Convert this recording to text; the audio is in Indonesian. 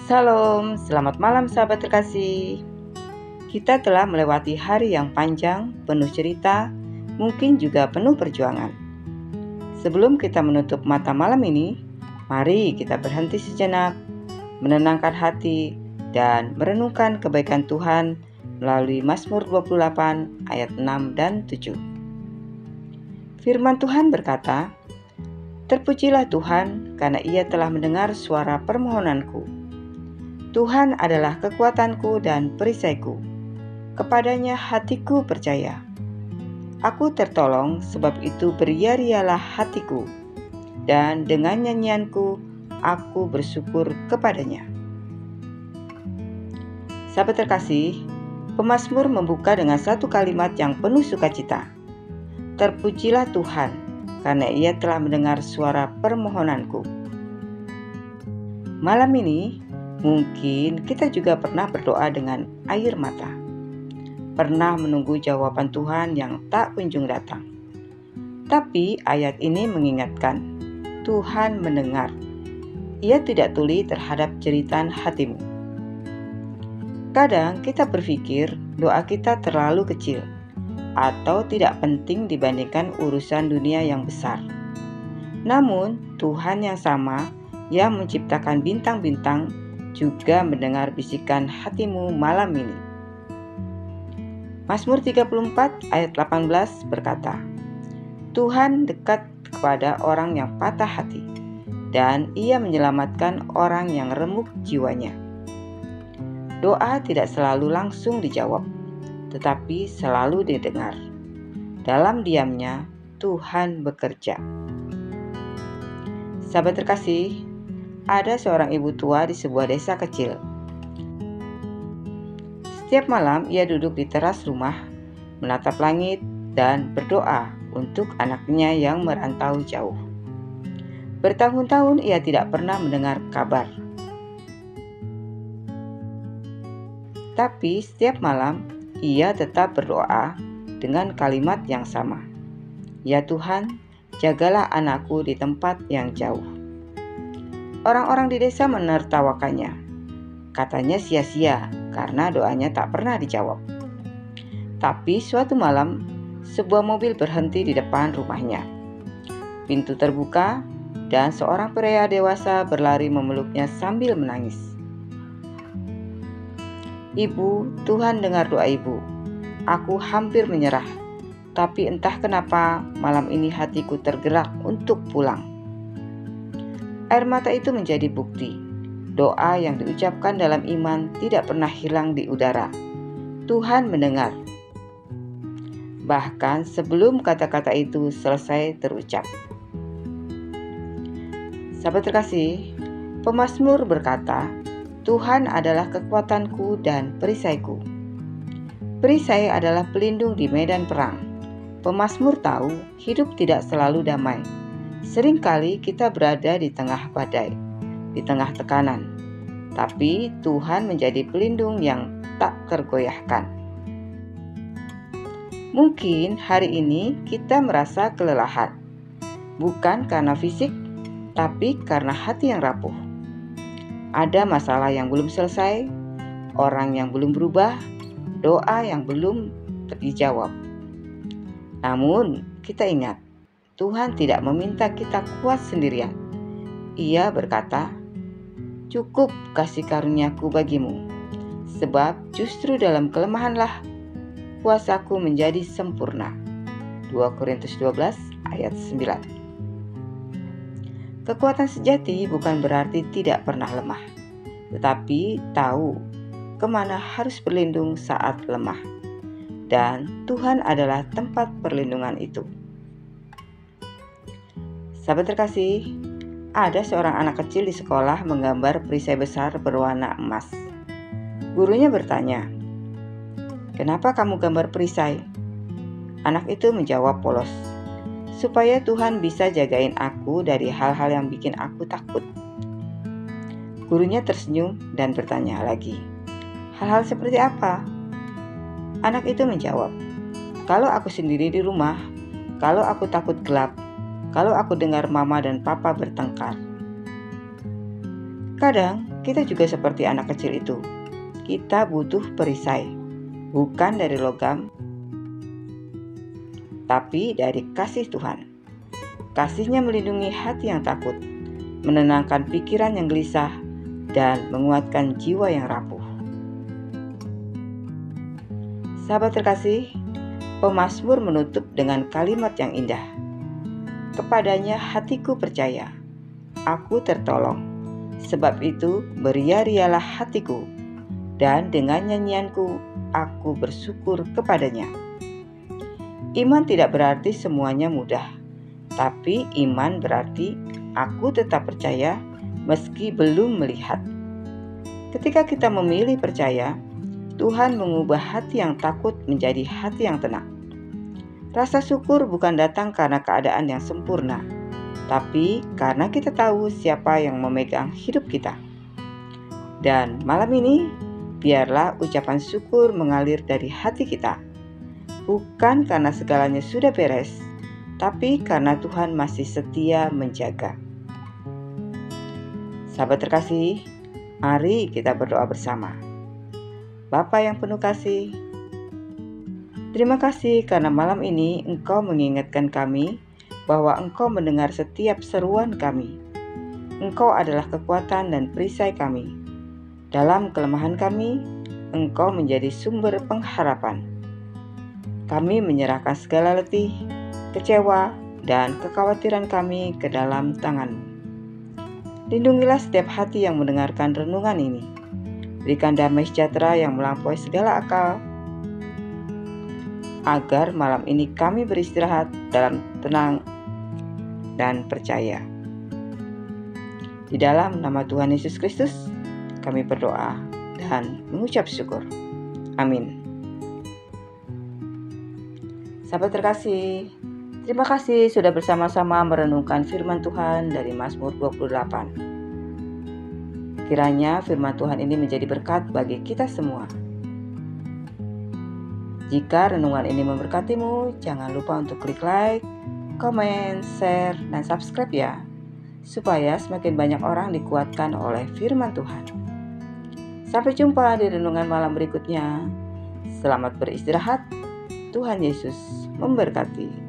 Salam, selamat malam sahabat terkasih. Kita telah melewati hari yang panjang, penuh cerita, mungkin juga penuh perjuangan. Sebelum kita menutup mata malam ini, mari kita berhenti sejenak, menenangkan hati, dan merenungkan kebaikan Tuhan melalui Mazmur 28 ayat 6 dan 7. Firman Tuhan berkata, "Terpujilah Tuhan karena Ia telah mendengar suara permohonanku. Tuhan adalah kekuatanku dan perisaiku. Kepadanya hatiku percaya. Aku tertolong, sebab itu beria-rialah hatiku, dan dengan nyanyianku aku bersyukur kepadanya." Sahabat terkasih, pemazmur membuka dengan satu kalimat yang penuh sukacita. Terpujilah Tuhan, karena Ia telah mendengar suara permohonanku. Malam ini, mungkin kita juga pernah berdoa dengan air mata. Pernah menunggu jawaban Tuhan yang tak kunjung datang. Tapi ayat ini mengingatkan, Tuhan mendengar. Ia tidak tuli terhadap jeritan hatimu. Kadang kita berpikir doa kita terlalu kecil atau tidak penting dibandingkan urusan dunia yang besar. Namun Tuhan yang sama yang menciptakan bintang-bintang juga mendengar bisikan hatimu malam ini. Mazmur 34 ayat 18 berkata, "Tuhan dekat kepada orang yang patah hati, dan Ia menyelamatkan orang yang remuk jiwanya." Doa tidak selalu langsung dijawab, tetapi selalu didengar. Dalam diamnya, Tuhan bekerja. Sahabat terkasih, ada seorang ibu tua di sebuah desa kecil. Setiap malam ia duduk di teras rumah, menatap langit dan berdoa untuk anaknya yang merantau jauh. Bertahun-tahun ia tidak pernah mendengar kabar. Tapi setiap malam ia tetap berdoa dengan kalimat yang sama. "Ya Tuhan, jagalah anakku di tempat yang jauh." Orang-orang di desa menertawakannya. Katanya sia-sia karena doanya tak pernah dijawab. Tapi suatu malam, sebuah mobil berhenti di depan rumahnya. Pintu terbuka dan seorang pria dewasa berlari memeluknya sambil menangis. "Ibu, Tuhan dengar doa ibu. Aku hampir menyerah, tapi entah kenapa malam ini hatiku tergerak untuk pulang." Air mata itu menjadi bukti. Doa yang diucapkan dalam iman tidak pernah hilang di udara. Tuhan mendengar. Bahkan sebelum kata-kata itu selesai terucap. Sahabat terkasih, pemazmur berkata, "Tuhan adalah kekuatanku dan perisaiku." Perisai adalah pelindung di medan perang. Pemazmur tahu hidup tidak selalu damai. Seringkali kita berada di tengah badai, di tengah tekanan. Tapi Tuhan menjadi pelindung yang tak tergoyahkan. Mungkin hari ini kita merasa kelelahan. Bukan karena fisik, tapi karena hati yang rapuh. Ada masalah yang belum selesai, orang yang belum berubah, doa yang belum dijawab. Namun kita ingat, Tuhan tidak meminta kita kuat sendirian. Ia berkata, "Cukup kasih karuniaku bagimu, sebab justru dalam kelemahanlah kuasaku menjadi sempurna." 2 Korintus 12 ayat 9. Kekuatan sejati bukan berarti tidak pernah lemah, tetapi tahu kemana harus berlindung saat lemah. Dan Tuhan adalah tempat perlindungan itu. Sahabat terkasih, ada seorang anak kecil di sekolah menggambar perisai besar berwarna emas. Gurunya bertanya, "Kenapa kamu gambar perisai?" Anak itu menjawab polos, "Supaya Tuhan bisa jagain aku dari hal-hal yang bikin aku takut." Gurunya tersenyum dan bertanya lagi, "Hal-hal seperti apa?" Anak itu menjawab, "Kalau aku sendiri di rumah, kalau aku takut gelap, kalau aku dengar mama dan papa bertengkar." Kadang kita juga seperti anak kecil itu. Kita butuh perisai, bukan dari logam, tapi dari kasih Tuhan. Kasih-Nya melindungi hati yang takut, menenangkan pikiran yang gelisah, dan menguatkan jiwa yang rapuh. Sahabat terkasih, pemazmur menutup dengan kalimat yang indah. Kepadanya hatiku percaya, aku tertolong. Sebab itu beria-rialah hatiku, dan dengan nyanyianku aku bersyukur kepadanya. Iman tidak berarti semuanya mudah, tapi iman berarti aku tetap percaya meski belum melihat. Ketika kita memilih percaya, Tuhan mengubah hati yang takut menjadi hati yang tenang. Rasa syukur bukan datang karena keadaan yang sempurna, tapi karena kita tahu siapa yang memegang hidup kita. Dan malam ini, biarlah ucapan syukur mengalir dari hati kita, bukan karena segalanya sudah beres, tapi karena Tuhan masih setia menjaga. Sahabat terkasih, mari kita berdoa bersama. Bapa yang penuh kasih, terima kasih karena malam ini Engkau mengingatkan kami bahwa Engkau mendengar setiap seruan kami. Engkau adalah kekuatan dan perisai kami. Dalam kelemahan kami, Engkau menjadi sumber pengharapan. Kami menyerahkan segala letih, kecewa, dan kekhawatiran kami ke dalam tangan-Mu. Lindungilah setiap hati yang mendengarkan renungan ini. Berikan damai sejahtera yang melampaui segala akal, agar malam ini kami beristirahat dalam tenang dan percaya. Di dalam nama Tuhan Yesus Kristus, kami berdoa dan mengucap syukur. Amin. Sahabat terkasih, terima kasih sudah bersama-sama merenungkan firman Tuhan dari Mazmur 28. Kiranya firman Tuhan ini menjadi berkat bagi kita semua. Jika renungan ini memberkatimu, jangan lupa untuk klik like, komen, share, dan subscribe ya, supaya semakin banyak orang dikuatkan oleh firman Tuhan. Sampai jumpa di renungan malam berikutnya. Selamat beristirahat. Tuhan Yesus memberkati.